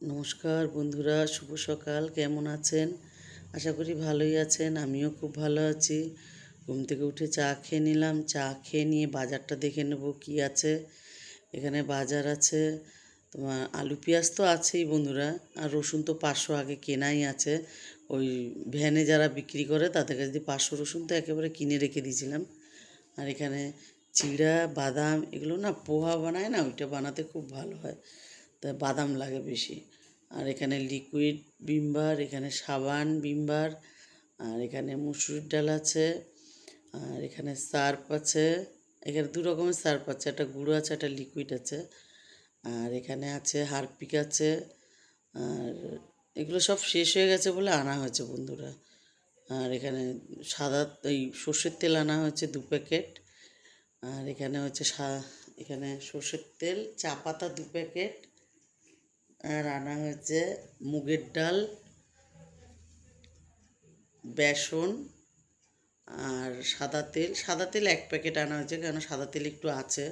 নমস্কার বন্ধুরা, শুভ সকাল। কেমন আছেন? আশা করি ভালোই আছেন। আমিও খুব ভালো আছি। ঘুম থেকে উঠে চা খেয়ে নিলাম। চা খেয়ে নিয়ে বাজারটা দেখে নেব কি আছে। এখানে বাজার আছে তোমার আলু পেঁয়াজ তো আছেই বন্ধুরা, আর রসুন তো 500 আগে কেনাই আছে। ওই ভ্যানে যারা বিক্রি করে তাদের কাছে দিয়ে 500 রসুন তো একেবারে কিনে রেখে দিয়েছিলাম। আর এখানে চিড়া বাদাম এগুলো না পোহা বানায় না, ওইটা বানাতে খুব ভালো হয়, তাই বাদাম লাগে বেশি। আর এখানে লিকুইড ভিমবার, এখানে সাবান ভিমবার, আর এখানে মুসুরির ডাল আছে, আর এখানে সার্ফ আছে। এখানে দু রকমের সার্ফ আছে, একটা গুঁড়ো আছে, একটা লিকুইড আছে। আর এখানে আছে হারপিক আছে। আর এগুলো সব শেষ হয়ে গেছে বলে আনা হয়েছে বন্ধুরা। আর এখানে সাদা এই সর্ষের তেল আনা হয়েছে 2 প্যাকেট। আর এখানে হচ্ছে এখানে সর্ষের তেল চা পাতা 2 প্যাকেট। আর আনা হয়েছে মুগের ডাল, বেসন, আর সাদা তেল 1 প্যাকেট আনা হয়েছে, কেন সাদা তেল একটু আছে।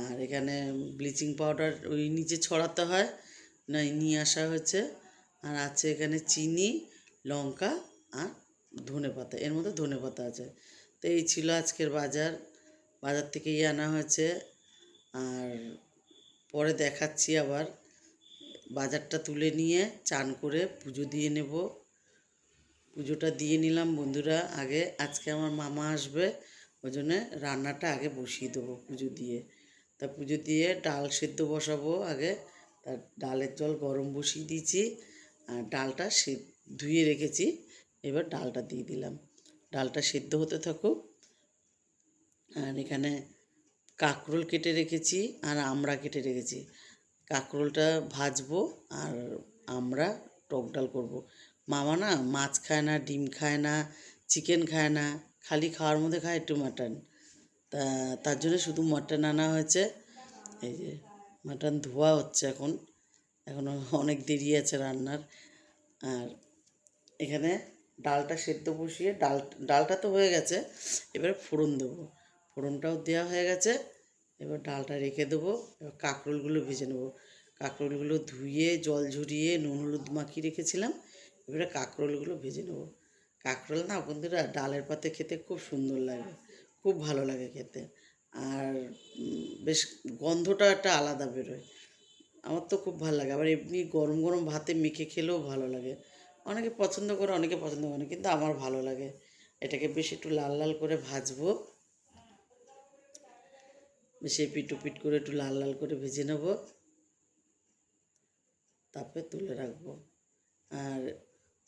আর এখানে ব্লিচিং পাউডার ওই নিচে ছড়াতে হয় না, নিয়ে আসা হয়েছে। আর আছে এখানে চিনি, লঙ্কা, আর ধনেপাতা, এর মধ্যে ধনেপাতা আছে। তো এই ছিল আজকের বাজার। বাজার থেকেই আনা হয়েছে। আর পরে দেখাচ্ছি আবার। বাজারটা তুলে নিয়ে চান করে পুজো দিয়ে নেব। পুজোটা দিয়ে নিলাম বন্ধুরা। আগে আজকে আমার মামা আসবে, ওই জন্যে রান্নাটা আগে বসিয়ে দেবো পুজো দিয়ে। তা পুজো দিয়ে ডাল সেদ্ধ বসাবো আগে। তার ডালের জল গরম বসিয়ে দিয়েছি, আর ডালটা ধুয়ে রেখেছি। এবার ডালটা দিয়ে দিলাম, ডালটা সেদ্ধ হতে থাকুক। আর এখানে কাঁকরোল কেটে রেখেছি আর আমড়া কেটে রেখেছি। কাঁকরোলটা ভাজবো, আর আমরা টক ডাল করবো। মামা না মাছ খায় না, ডিম খায় না, চিকেন খায় না, খালি খাওয়ার মধ্যে খায় একটু মাটন। তার জন্য শুধু মাটন আনা হয়েছে। এই যে মাটন ধোয়া হচ্ছে এখন, এখনও অনেক দেরি আছে রান্নার। আর এখানে ডালটা সেদ্ধ বসিয়ে ডালটা তো হয়ে গেছে, এবারে ফোড়ন দেবো। ফোড়নটাও দেওয়া হয়ে গেছে, এবার ডালটা রেখে দেবো। এবার কাঁকরোলগুলো ভেজে নেবো। কাঁকরোলগুলো ধুয়ে জল ঝরিয়ে নুন হলুদ মাখিয়ে রেখেছিলাম, এবারে কাঁকরোলগুলো ভেজে নেবো। কাঁকরোল না বন্ধুরা ডালের পাতে খেতে খুব সুন্দর লাগে, খুব ভালো লাগে খেতে। আর বেশ গন্ধটা একটা আলাদা বেরোয়, আমার তো খুব ভালো লাগে। আবার এমনি গরম গরম ভাতে মেখে খেলেও ভালো লাগে। অনেকে পছন্দ করে, অনেকে পছন্দ করে না, কিন্তু আমার ভালো লাগে। এটাকে বেশ একটু লাল লাল করে ভাজবো, বেশি পিট করে একটু লাল লাল করে ভেজে নেব, তারপরে তুলে রাখবো। আর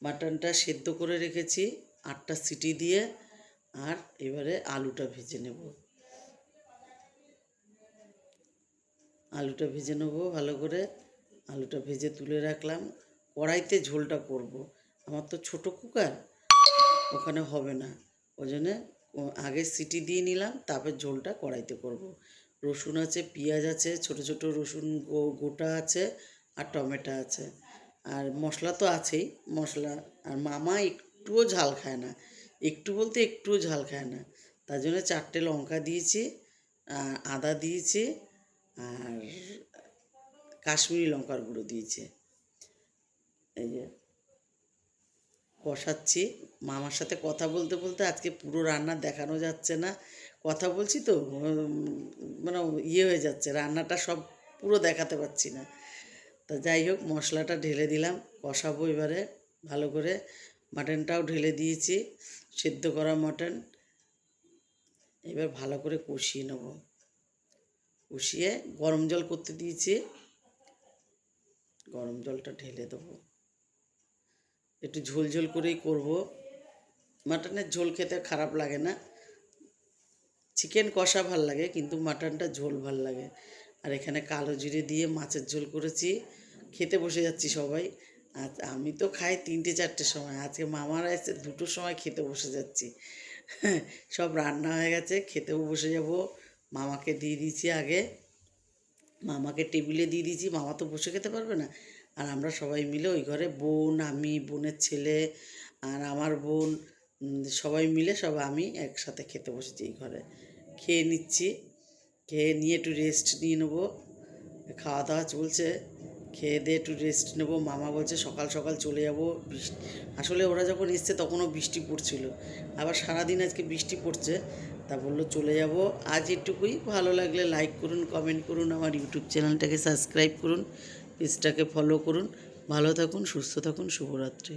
মাটনটা সেদ্ধ করে রেখেছি 8টা সিটি দিয়ে। আর এবারে আলুটা ভেজে নেব, আলুটা ভেজে নেব ভালো করে। আলুটা ভেজে তুলে রাখলাম। কড়াইতে ঝোলটা করব, আমার তো ছোটো কুকার, ওখানে হবে না। ওই জন্যে আগে সিটি দিয়ে নিলাম, তারপর ঝোলটা কড়াইতে করব। রসুন আছে, পেঁয়াজ আছে, ছোট ছোট রসুন গোটা আছে, আর টমেটো আছে। আর মশলা তো আছেই, মশলা। আর মামা একটুও ঝাল খায় না, একটু বলতে একটুও ঝাল খায় না। তার জন্য 4টে লঙ্কা দিয়েছি, আদা দিয়েছি, আর কাশ্মীরি লঙ্কার গুঁড়ো দিয়েছি। এই যে কষাচ্ছি। মামার সাথে কথা বলতে বলতে আজকে পুরো রান্না দেখানো যাচ্ছে না, কথা বলছি তো মানে ইয়ে হয়ে যাচ্ছে, রান্নাটা সব পুরো দেখাতে পারছি না। তা যাই হোক, মশলাটা ঢেলে দিলাম, কষাবো এবারে ভালো করে। মাটনটাও ঢেলে দিয়েছি, সেদ্ধ করা মাটন। এবার ভালো করে কষিয়ে নেব, কষিয়ে গরম জল করতে দিয়েছি, গরম জলটা ঢেলে দেবো। একটু ঝোল ঝোল করেই করব, মাটনের ঝোল খেতে খারাপ লাগে না। চিকেন কষা ভাল লাগে, কিন্তু মাটনটা ঝোল ভাল লাগে। আর এখানে কালো জিরে দিয়ে মাছের ঝোল করেছি, খেতে বসে যাচ্ছি সবাই। আর আমি তো খাই 3টে 4টের সময়, আজকে মামারা এসে 2টোর সময় খেতে বসে যাচ্ছি। সব রান্না হয়ে গেছে, খেতেও বসে যাব। মামাকে দিয়ে দিয়েছি আগে, মামাকে টেবিলে দিয়ে দিয়েছি, মামা তো বসে খেতে পারবে না। আর আমরা সবাই মিলে ওই ঘরে, বোন, আমি, বোনের ছেলে, আর আমার বোন, সবাই মিলে আমি একসাথে খেতে বসেছি এই ঘরে। খেয়ে নিচ্ছি, খেয়ে নিয়ে একটু রেস্ট নিয়ে নেবো। খাওয়া দাওয়া চলছে, খেয়ে দিয়ে একটু রেস্ট নেবো। মামা বলছে সকাল সকাল চলে যাব, বৃষ্টি আসলে ওরা যখন এসছে তখনও বৃষ্টি পড়ছিল, আবার সারাদিন আজকে বৃষ্টি পড়ছে, তা বললো চলে যাব। আজ এটুকুই, ভালো লাগলে লাইক করুন, কমেন্ট করুন, আমার ইউটিউব চ্যানেলটাকে সাবস্ক্রাইব করুন, পেজটাকে ফলো করুন। ভালো থাকুন, সুস্থ থাকুন, শুভরাত্রি।